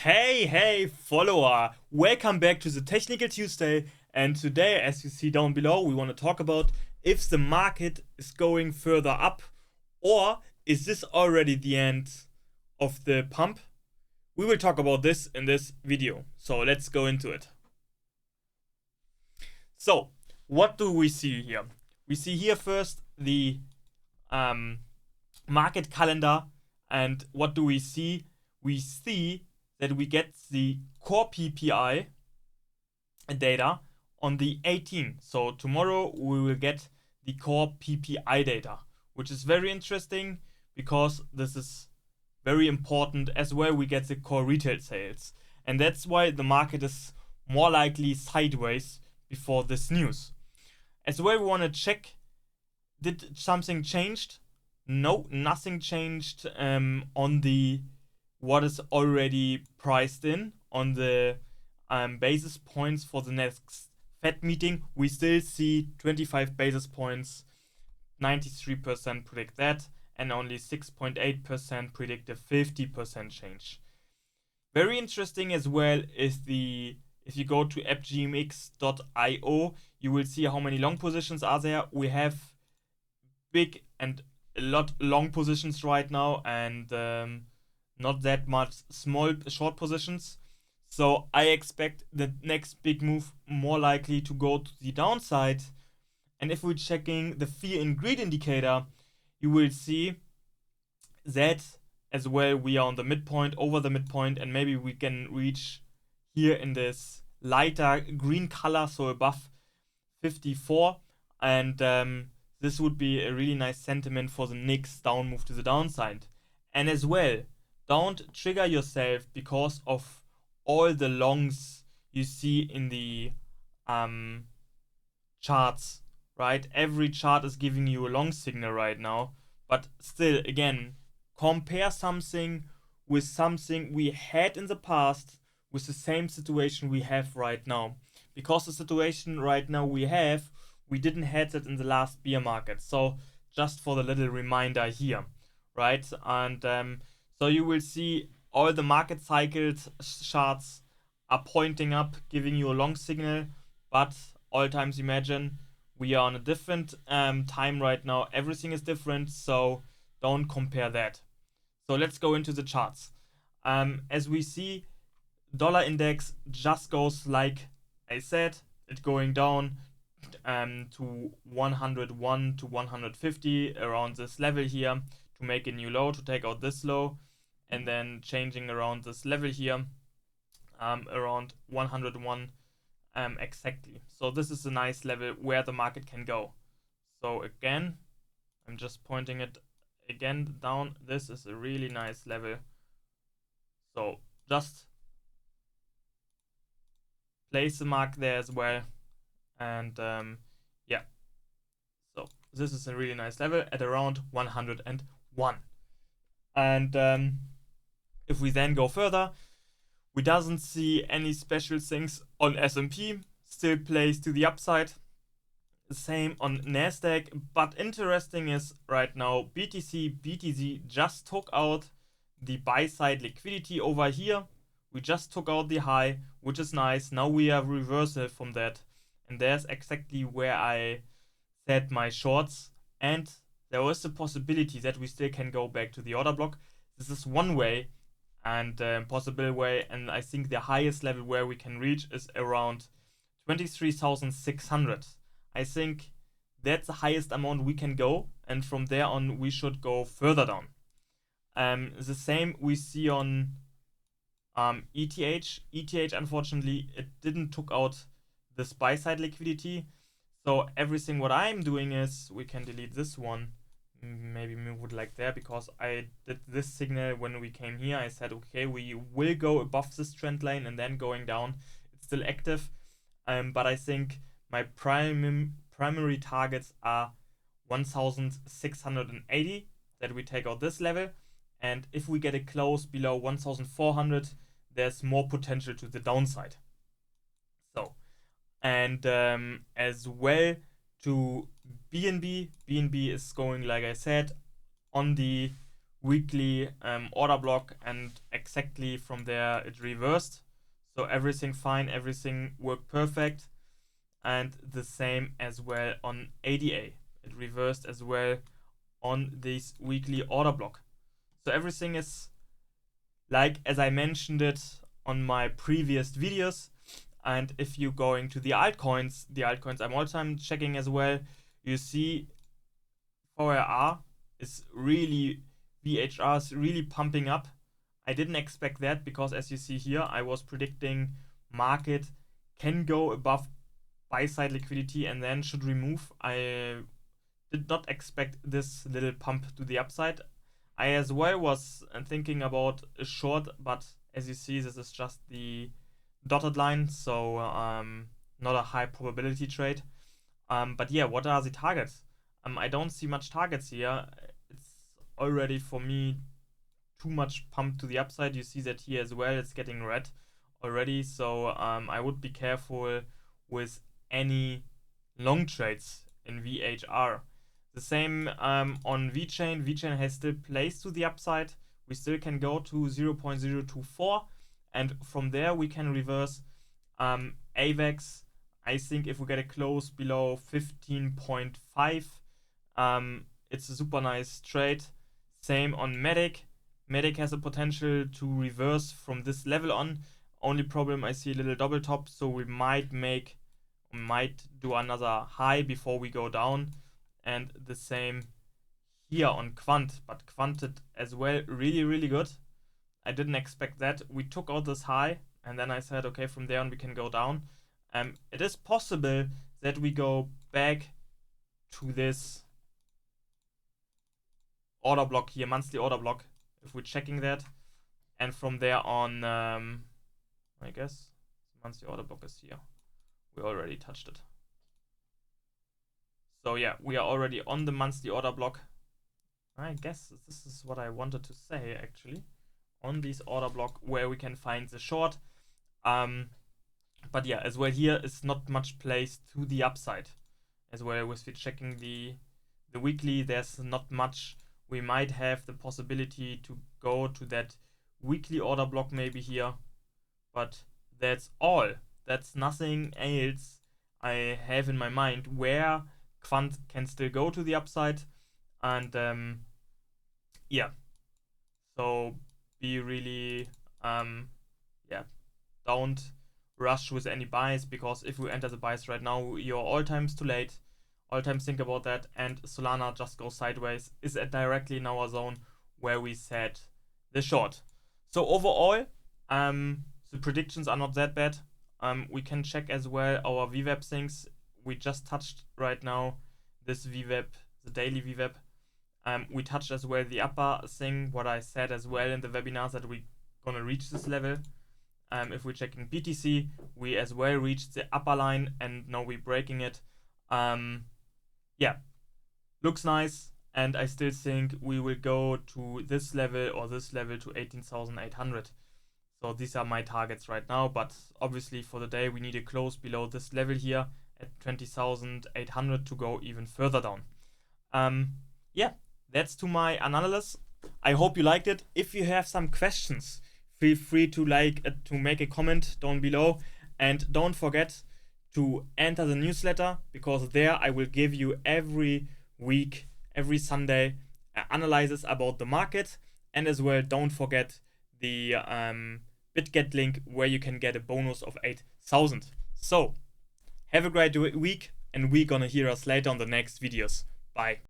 Hey follower, welcome back to the Technical Tuesday, and today, as you see down below, we want to talk about if the market is going further up or is this already the end of the pump. We will talk about this in this video, so let's go into it. So what do we see here? We see here first the market calendar, and what do we see? We see that we get the core PPI data on the 18th. So tomorrow we will get the core PPI data, which is very interesting because this is very important as well. We get the core retail sales, and that's why the market is more likely sideways before this news. As well, we want to check, did something changed? No, nothing changed on the what is already priced in on the basis points for the next Fed meeting. We still see 25 basis points, 93% predict that, and only 6.8% predict a 50% change. Very interesting as well is if you go to appgmx.io, you will see how many long positions are there. We have big and a lot long positions right now, and not that much small short positions. So I expect the next big move more likely to go to the downside. And if we're checking the fear and greed indicator, you will see that as well we are on the midpoint, over the midpoint, and maybe we can reach here in this lighter green color, so above 54, and this would be a really nice sentiment for the next down move to the downside. And as well, don't trigger yourself because of all the longs you see in the charts, right? Every chart is giving you a long signal right now, but still, again, compare something with something we had in the past with the same situation we have right now, because the situation right now we didn't have that in the last bear market. So just for the little reminder here, right? And so you will see all the market cycles charts are pointing up, giving you a long signal, but all times imagine we are on a different time right now. Everything is different, so don't compare that. So let's go into the charts. As we see, dollar index just goes like I said, it going down to 101 to 150 around this level here to make a new low, to take out this low, and then changing around this level here around 101 exactly. So this is a nice level where the market can go. So again, I'm just pointing it again down. This is a really nice level. So just place the mark there as well, and yeah, so this is a really nice level at around 101. And if we then go further, we doesn't see any special things on S&P, still plays to the upside. Same on Nasdaq, but interesting is right now BTC just took out the buy side liquidity over here. We just took out the high, which is nice. Now we have reversal from that, and there's exactly where I set my shorts, and there was a possibility that we still can go back to the order block. This is one way and possible way, and I think the highest level where we can reach is around 23,600. I think that's the highest amount we can go, and from there on we should go further down. The same we see on ETH. ETH, unfortunately, it didn't took out this buy side liquidity. So everything what I'm doing is, we can delete this one, maybe move it like there, because I did this signal when we came here. I said, okay, we will go above this trend line and then going down. It's still active, but I think my primary targets are 1,680, that we take out this level, and if we get a close below 1,400, there's more potential to the downside. So, and as well to BNB is going, like I said, on the weekly order block, and exactly from there it reversed. So everything fine, everything worked perfect. And the same as well on ADA. It reversed as well on this weekly order block. So everything is like as I mentioned it on my previous videos. And if you're going to the altcoins I'm all time checking as well, you see VHR is really pumping up. I didn't expect that because as you see here, I was predicting market can go above buy side liquidity and then should remove. I did not expect this little pump to the upside. I as well was thinking about a short, but as you see, this is just the dotted line, so not a high probability trade. But yeah, what are the targets? I don't see much targets here. It's already for me too much pump to the upside. You see that here as well, it's getting red already, so I would be careful with any long trades in VHR. The same on VChain. VChain has still plays to the upside. We still can go to 0.024, and from there we can reverse. AVAX, I think if we get a close below 15.5, it's a super nice trade. Same on Matic. Matic has a potential to reverse from this level on. Only problem, I see a little double top, so we might do another high before we go down. And the same here on QUANT, but QUANT as well really good. I didn't expect that. We took out this high and then I said, okay, from there on we can go down. It is possible that we go back to this order block here, monthly order block, if we're checking that. And from there on, I guess monthly order block is here. We already touched it. So yeah, we are already on the monthly order block. I guess this is what I wanted to say actually. On this order block where we can find the short. But yeah, as well here is not much place to the upside. As well with checking the weekly, there's not much. We might have the possibility to go to that weekly order block maybe here. But that's all. That's nothing else I have in my mind where QUANT can still go to the upside. And yeah, so be really don't rush with any buys, because if we enter the buys right now, you're all times too late. All times think about that, and Solana just goes sideways, is directly in our zone where we set the short. So overall, the predictions are not that bad. We can check as well our VWAP things. We just touched right now this VWAP, the daily VWAP. We touched as well the upper thing, what I said as well in the webinars, that we're gonna reach this level. If we're checking BTC, we as well reached the upper line and now we're breaking it. Yeah, looks nice, and I still think we will go to this level or this level to 18,800. So these are my targets right now, but obviously for the day we need a close below this level here at 20,800 to go even further down. Yeah, that's to my analysis. I hope you liked it. If you have some questions, feel free to make a comment down below, and don't forget to enter the newsletter, because there I will give you every week, every Sunday, analysis about the market, and as well don't forget the bidget link where you can get a bonus of 8,000. So have a great week, and we're gonna hear us later on the next videos. Bye.